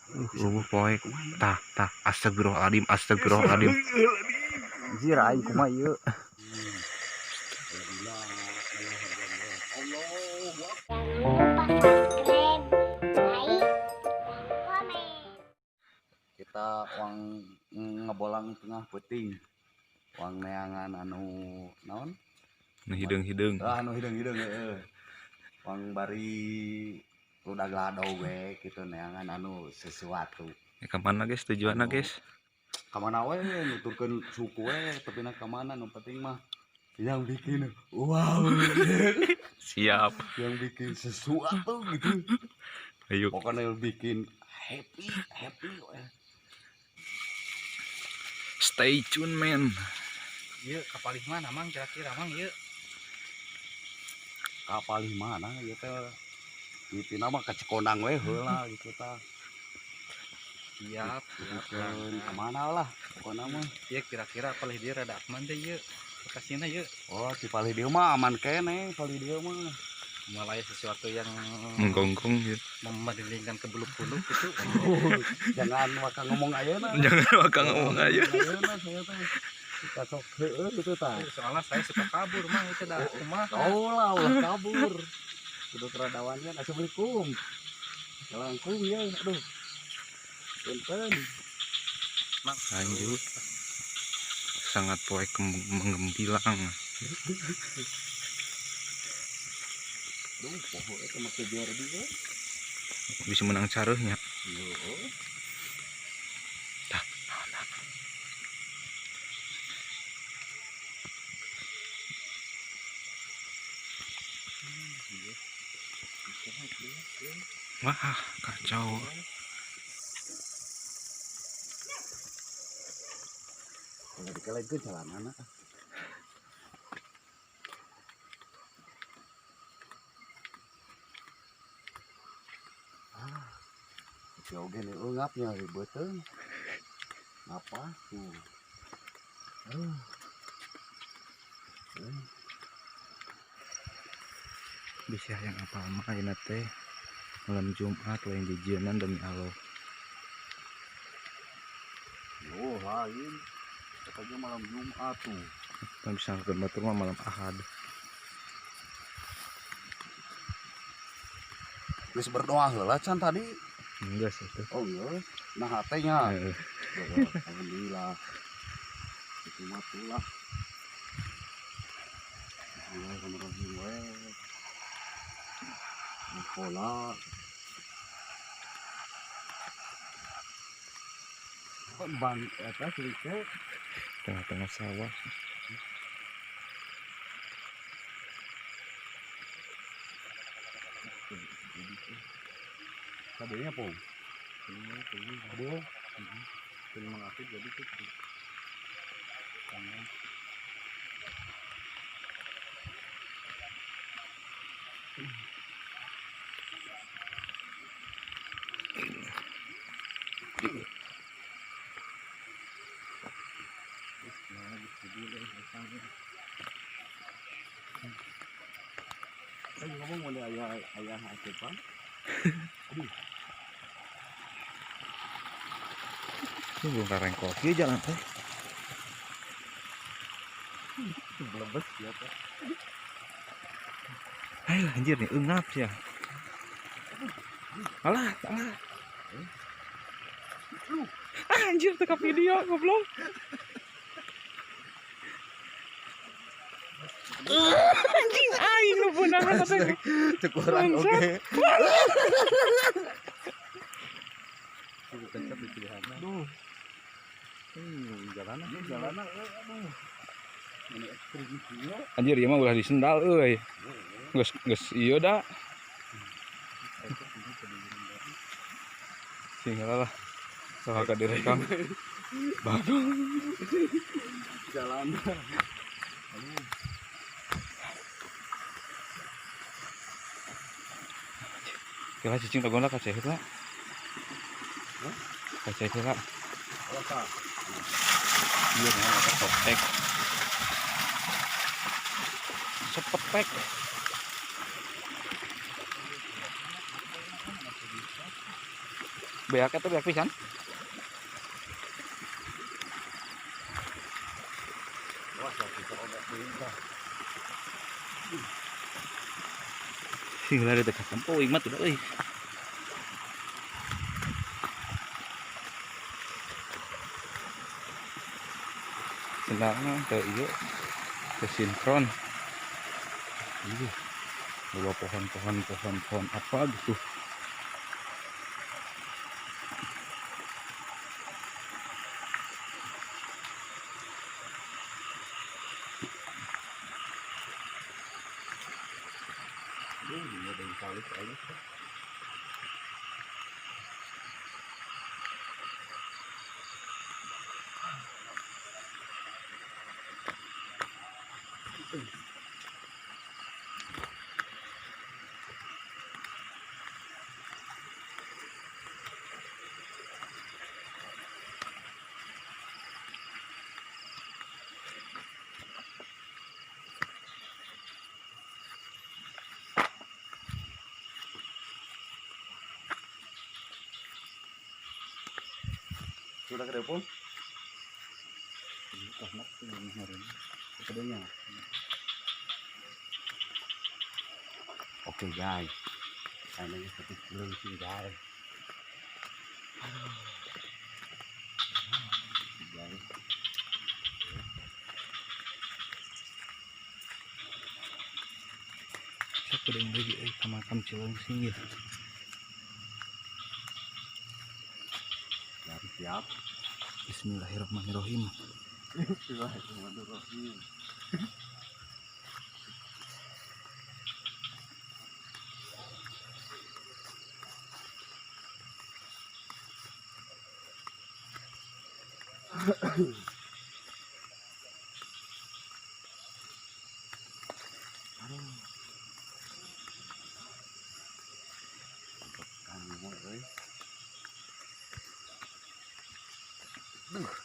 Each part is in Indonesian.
Poek tah astagfirullahaladzim astagfirullahaladzim. Anjir aing kumaha ieu. Kita uang ngebolang tengah peuting. Uang neangan anu naon? Nu hideung-hideung. Anu hideung-hideung heeh. Uang bari udah glado we kitu neangan anu sesuatu. Ka mana guys tujuanna guys? Ka mana we nuturkeun suku we tapi ka mana nu penting mah yang bikin wow. Siap. Yang bikin sesuatu gitu. Ayo. Pokoknya bikin happy we. Stay tune man. Ieu kapalih mana mang kira-kira mang ieu? Kapalih mana ieu teh? Dipina mah ka Cikonang we heula gitu tah. Siap. Kemana lah pokoknya mah. Ieu kira-kira palih dia rada aman teh ieu. Lokasina ieu. Oh, si palih dia mah aman kene, palih dia mah. Mulai sesuatu yang Menggonggong gitu. memelingkan ke beluk-beluk itu. Jangan maka ngomong ayeuna. Jangan maka ngomong aja. Ayeuna saya teh. Kita sok heueuh gitu tah. Soalnya saya suka kabur mang itu dah kumaha. Oh lah ulah kabur. Kudu keradawannya. Assalamualaikum. Langkung ya, aduh. Punten. Lanjut. Sangat poek menggembilang. Aduh, poho eta make biar juga. Bisa menang careuhnya. Yo. Tah. Wah, kacau. Kalau dikala itu jalanan ah. Jauh gini ngapnya ribet tuh. Ngapa tuh? Bisa yang apa mah ayeuna teh malam Jumat lain dijieunnan demi Allah. Oh lain. Katanya malam Jumat tuh. Kan bisa batur mah malam Ahad. Geus berdoa heula can tadi. Enggak sih itu. Oh iya. Nah hatenya. Heeh. Alhamdulillah. Itu mah tulah. Bismillahirrahmanirrahim we. Pola. Ban eta sedikit Tengah-tengah sawah. Tadinya pong. Aduh. Film mengaktif jadi itu. Ngomong mau ayah hasil pan. Ini belum kareng kopi jalan teh. Belebes ya teh. Ayo anjir nih eungap ya. Alah. Anjir teka video goblok. Anjing aing nu beunangan teh. Cekurang oke. Kencet di pilihannya. Aduh. Jalanan. Aduh. Ini ekstrim kieu. Anjir ieu mah ulah disendal euy. Geus ieu da. Singgal lah. Saha ka direkam. Bagong. Jalanan. Kira cicing tagona ka ceh eta. Ka ceh eta. Apa? Ieu mah eta sotek. Sepetek. Beak eta beak pisan. Wah, kita obat perintah. Sing lari dekat tempo ingat udah euy. Senangnya ke ieu ke sinkron. Iya. Bawa pohon apa gitu. Ini ada yang kali aja. Sudah ke depan? Oke guys, kayaknya seperti belum sih guys. Guys, Saya kudu lagi ke makam Cileungsing ya. siap. Bismillahirrahmanirrahim. Bismillahirrahmanirrahim.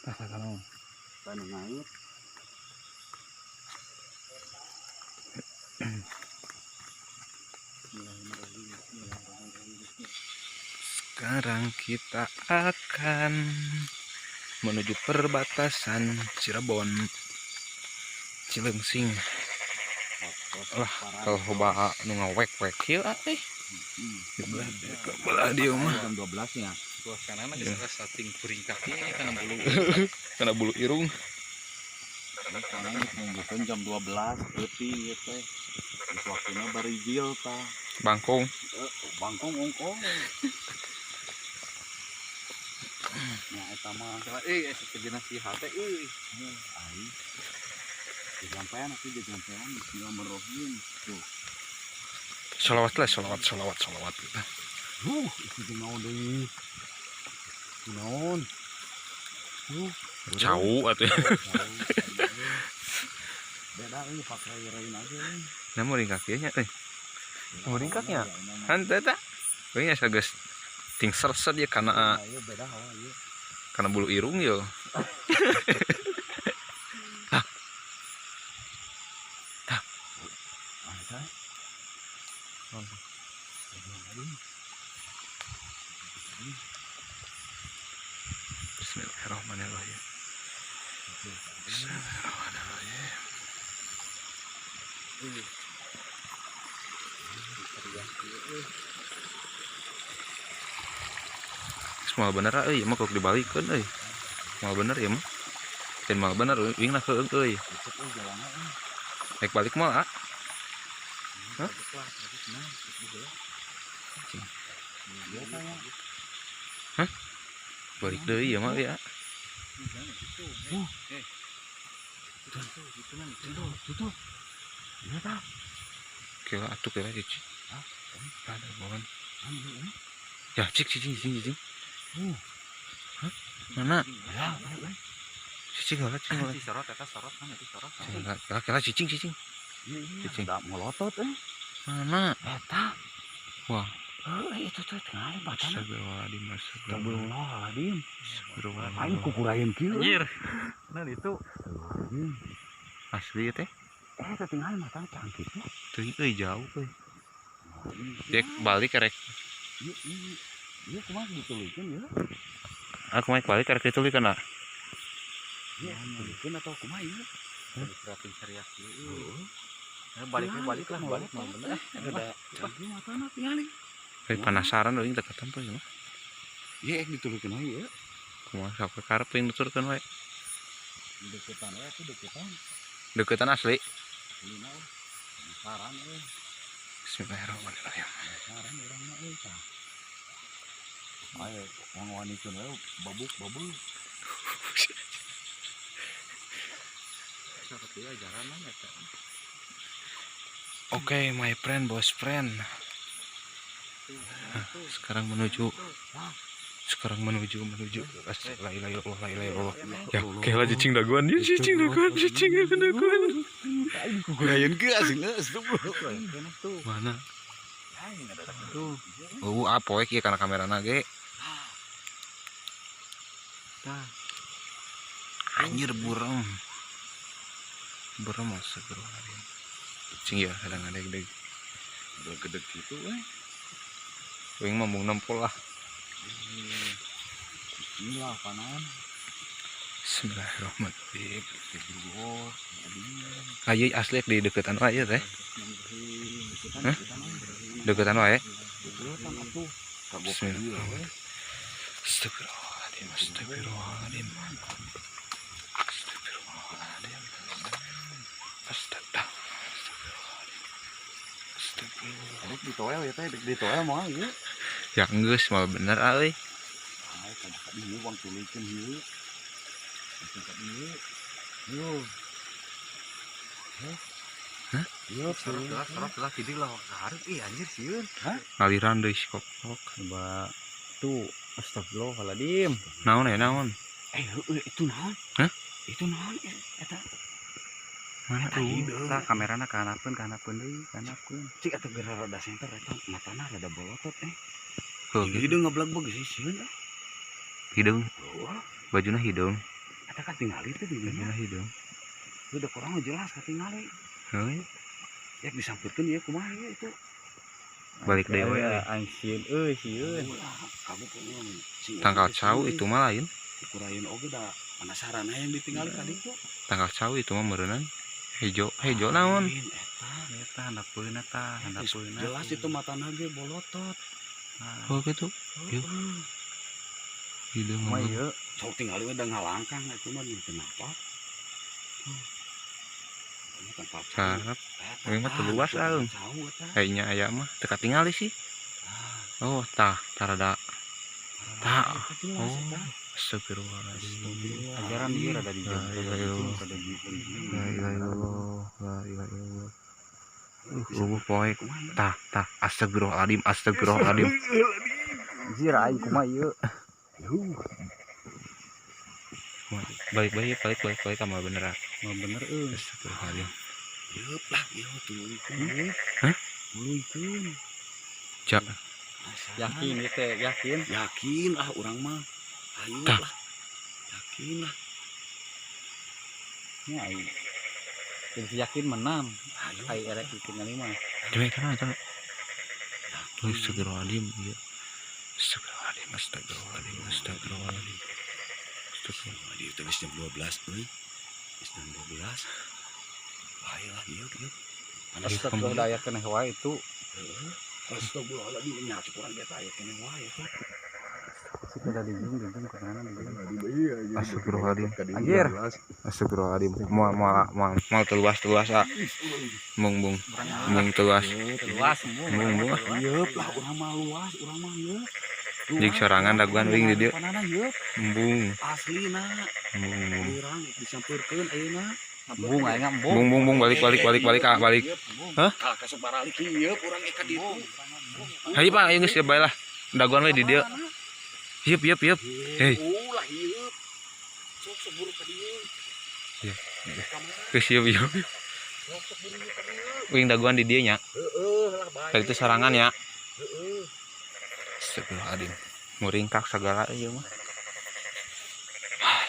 Kalau Kan ngait. sekarang kita akan menuju perbatasan Cirebon Cileungsing. Lah kalau coba nu ngawek-wek kieu euy. Di belah dia mah Jam 12 ya. Suasana mah geus sating kuring kaki kana bulu. kena bulu irung. Soalnya nunggukeun jam 12 leutik ieu teh. Geus waktuna bari jil tah. Bangkong. Bangkong ongkong. Ya eta mah Sejenis si hate euy. ai. Sampean aku jadi sampean Bismillahirrahmanirrahim. Tuh. Sholawat gitu. Itu teh naon deui? Naon? Cau atuh. Beda euy pakai rain aja. Namun ringkak ieu nya euy. Namun ringkaknya. Henteu eta. Euy asa geus ting serset ya kana Beda hawa ieu. kana bulu irung yo. Bismillahirrahmanirrahim. Bismillahirrahmanirrahim. Mal bener euy, mah kok dibalikeun euy. Mal bener ya mah. Dan mal bener wingna heueung euy. Naik balik mal ah. Hah? Hah? Balik deui ya mah ya. Kira atuh kira cici. Ada bawaan. Ya cik cicing. Hah? Mana? Cicing lah cicing. Sorot eta sorot kan itu sorot. Kira cicing. Cicing. Da melotot Mana? eta. Wah. Itu teh tengah batana. Astagfirullahaladzim. Astagfirullahaladzim. Astagfirullahaladzim. Aing kukurain kieu. Anjir. Nah itu Asli teh. Eta tinggal mata cantik tuh. Teuing euy jauh euy. Cek balik rek. Iya kumaha ditulikeun ya. Aku main balik karek ditulikan lah. Iya ditulikeun atau kumaha ieu? Terapi seriak ieu. Balik lah balik mah bener. Ada Canggih matana tingali. Penasaran euy deketan tuh ya. Iya ditulikeun we ya. Kumaha sampai karep yang nuturkeun we. Deketan we atuh deketan. Deketan asli. Lina saran we. Bismillahirrahmanirrahim. Saran urang mah euy tah. Ayo wangun-wanikeun we babuk. seperti ajaran mana eta. Oke, my friend, bos friend. Sekarang menuju la ilaha illallah. Ya, kayak cicing daguan dia, cicing daguan. Kugayan ke aslinya Mana? Tuh. Oh, apa ya karena kamera nage. Tah. Anjir burem. Burem masuk bro. Cing ya, kadang ada gede. udah gede gitu we. Wing mah mau nempol lah. Inilah panan. Bismillahirrahmanirrahim. Kedua, Ayo asli di deketan wae teh. Hah? Deketan wae. Bismillahirrahmanirrahim. Astagfirullahaladzim. Astagfirullahaladzim. Dek ditoel ya teh, dek ditoel mah ieu. Ya geus mah bener euy. Ah, kada ka dieu wang tulikeun ieu. Ka dieu. Yo. Hah? Yo, Serap jadi lah harus anjir sieun. Aliran deui kok. Coba tuh astagfirullahaladzim. Naon ya naon? Itu naon? Hah? Itu naon eta? Mana Eta tuh? hideung. Tah kamerana kanapeun deui, kanapeun. Cik atuh geura rada senter eta matana rada bolotot Tuh, Hideung ngablag-blag sih sieun. hidung. Wah, Bajuna hidung. eta kan tingali teh di dinya. Bajuna hidung. Udah kurang jelas katingali. Heuy, Ya disampirkeun ieu kumaha ieu itu. balik deui we. Aing sieun. Kamu punya Tangkal cau itu mah lain. Dikurain oge da penasaran yang ditinggali tadi tuh. Tangkal cau itu mah meureunnan. Hejo naon? Eta handapeun eta, handapeun. Jelas itu matana ge bolotot. Oh gitu. Yuk. Hidung Mah mah. ieu Sok tinggali we da ngalangkang itu mah kenapa? Ini tempat Sarap. Ini mah teu luas aeung. Kayaknya aya mah teu katingali sih. Oh, tah tarada. Tah. Oh, astagfirullahaladzim. ajaran dia rada di La ilaha illallah. La ilaha illallah. La ilaha illallah. Poek. Tah. Astagfirullahaladzim. anjir aing kumaha ieu. Balik sama bener. Mah bener euy. Astagfirullahaladzim. Yeup lah, ieu tuluykeun. Hah? Tuluykeun. Cak. Yakin ieu teh, yakin. Yakin ah urang mah. Ayo Tah. lah. Yakin lah. Nya aing. Jadi yakin menang. Ayo. Aing erek ditinggali mah. Coba tanah. Astagfirullahaladzim. Iya. Astagfirullahaladzim. Dia tulis jam 12 euy. Jam 12. Ayolah ieu. Astagfirullah daya keneh wae itu. Heeh. Astagfirullahaladzim nya kurang dia aya kene wae eta. Situ da dijung ke sana dijung. Astagfirullahaladzim. Anjir. Astagfirullahaladzim. Mau teluas ah. Mung teluas. Luas Mung. Yeup lah urang mah luas, urang mah yeup. Jik sorangan daguan wing di dieu. Panana yeup. Embung. Aslina. Urang disampirkeun ayeuna. Embung aing embung. Bung balik. Hah? Ka sabaralik yeup urang eka ditu. Hayu Pak, ayo geus bae lah. Daguan we di dieu. Hieup. Hei. Ulah yeup. Sok seburu ka dieu. Geus hieup. Sok seburu ka dieu. Wing daguan di dieu nya. Heeh lah bae. Kayak itu sarangan ya. Heeh. Astagfirullahaladzim. Muringkak segala ieu mah.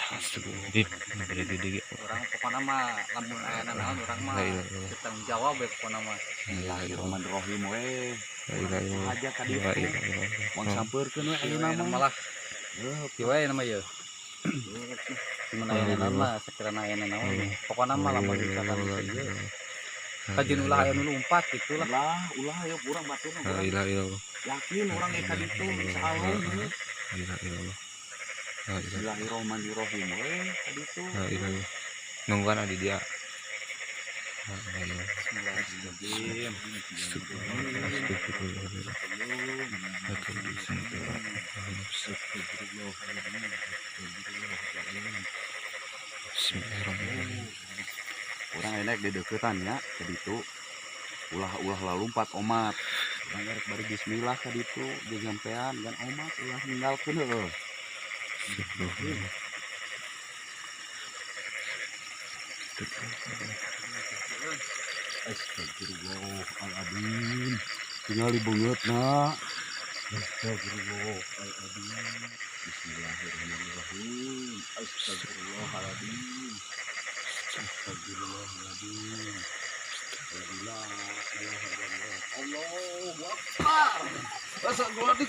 Astagfirullahaladzim. Gede-gede. Orang pokoknya mah lamun aya naon orang mah La ilaha illallah. bertanggung jawab we pokoknya mah. Bismillahirrahmanirrahim we. La ilaha illallah. Aja ka La ditu. ilaha illallah. Wang sampeurkeun we Ieu ayeuna mah. malah kieu we nama ieu. Mun aya naon mah sakirana aya naon. Pokoknya mah lamun misalkan ieu kajian ulah aya nu lompat gitu lah. Ulah ayo urang batur La urang ilaha illallah. yakin urang ge ka ditu insyaallah. La ilaha illallah. La ilaha Bismillahirrahmanirrahim we ka ditu. La ilaha illallah. Nungguan adi dia. La ilaha illallah. Bismillahirrahmanirrahim. Bismillahirrahmanirrahim. Urang enek di deukeutan nya ka ditu. Ulah lalumpat omat. Urang rek bari bismillah ka ditu gegampean dan omat ulah ninggalkeun heueuh. Astagfirullahaladzim. Tinggal dibeungeutna. Astagfirullahaladzim. Bismillahirrahmanirrahim. Astagfirullahaladzim. Astagfirullahaladzim. La ilaha illallah. Allahu Akbar. Rasa gua di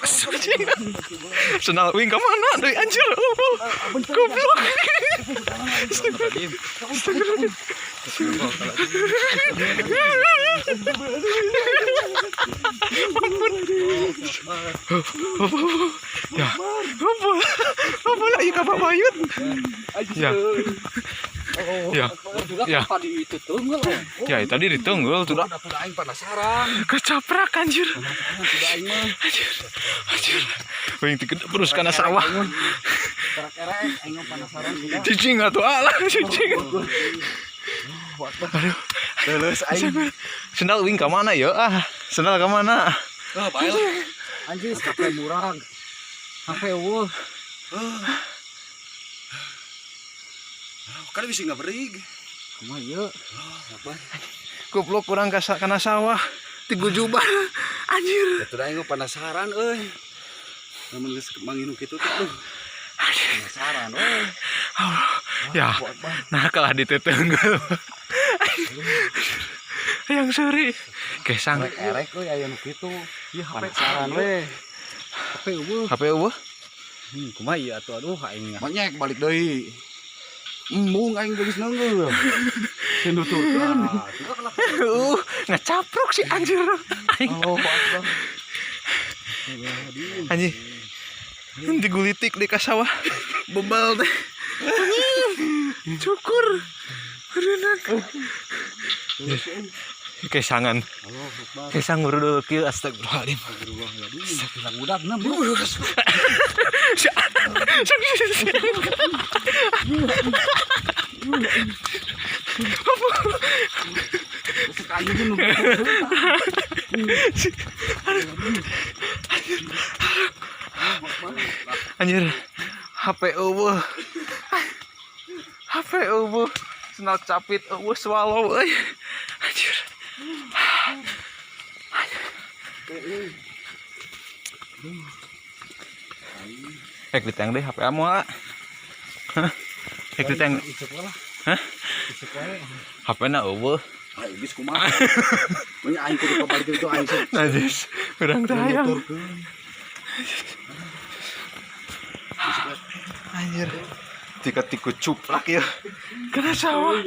Senal wing ka mana deui anjir. Goblok. Ya. Apa lagi ka babayut? Ya. Ya. Ya. Ya, tadi ditenggel tuh dah. Udah aing penasaran. Kecaprak anjir. Udah aing mah. Anjir. Wing tiket terus kana sawah. Kerek-kerek aing penasaran udah. Cicing atuh alah cicing. Aduh. Terus aing. Sendal wing ka mana ya? Sendal ka mana? Bae lah. Anjing HP murang. HP eueuh. Kan bisa nggak berig. Kumaha ieu? Goblok kurang kana sawah. Ti gujuban. Anjir. Itu dah aing penasaran euy. Namun geus manginu kitu teh aduh. Penasaran euy. Ya. Nah kalah ditetenggel. Yang seri. Kesang. Erek euy aya nu kitu. Ieu penasaran we. HP eueuh. HP eueuh? Kumaha ieu atuh aduh aing. Monyek balik deui. Embung aing geus neungeul. Sinuturkeun. Ngecapruk si anjir. Allahu Akbar. Anjing. Digulitik di ka sawah. Bebal teh. Cukur. Berenang. Kesangan. Kesang urudul kieu astagfirullahaladzim. Astagfirullah budak na bro. Anjir. HP eueuh. HP eueuh. Senal capit eueuh swallow euy. Anjir. Rek diteng deh HP amu ah. Rek diteng. Hah? HP-na eueuh. Ayo geus kumaha? Mun aing kudu kabalik itu aing sok. Najis. Urang teh hayang. Anjir. Tiku cuplak ya. Kena sawah.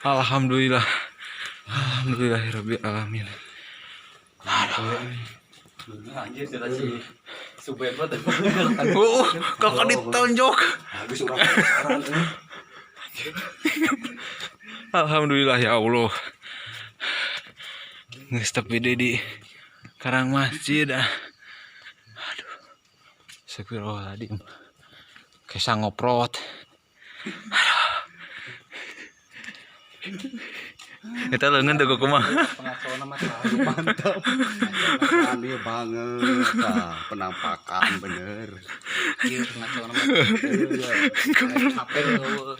Alhamdulillah. Alhamdulillahirabbil alamin. Anjir sudah si Subet banget. Kakak ditonjok. Geus urang penasaran euy. Alhamdulillah ya Allah. Geus tepi deui di karang masjid ah. Aduh. Astagfirullahaladzim. Kesang ngoprot. Kita leungeun teh kumaha. Pengacoana mah Mantap. Aneh banget. Tah, penampakan bener. ieu pengacoana mah. HP eueuh.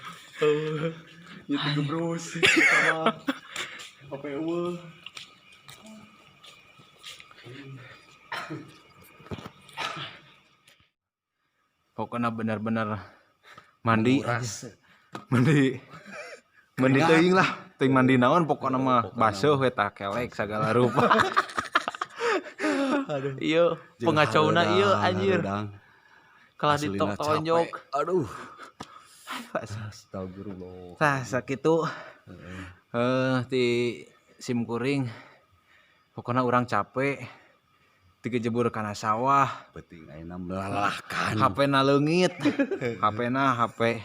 Itu gebrus. Sama apa eueuh. pokoknya bener-bener mandi mandi teuing lah teuing mandi naon pokoknya mah basuh we tah kelek segala rupa. Iya pengacauna ieu anjir kalah ditok-tonjok aduh astagfirullah tah sakitu ti simkuring pokoknya urang capek digejebur kana sawah penting ayeuna melalahkan HP-na leungit HP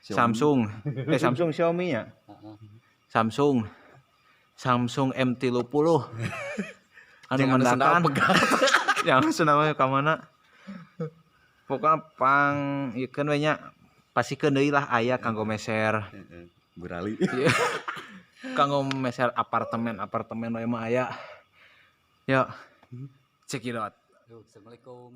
Samsung Xiaomi ya Samsung M30 anu mendakan yang senama ka mana pokoknya pang ikeun we nya pasikeun deui lah aya kanggo meser berali kanggo meser apartemen we mah aya ya cekidot. Assalamualaikum.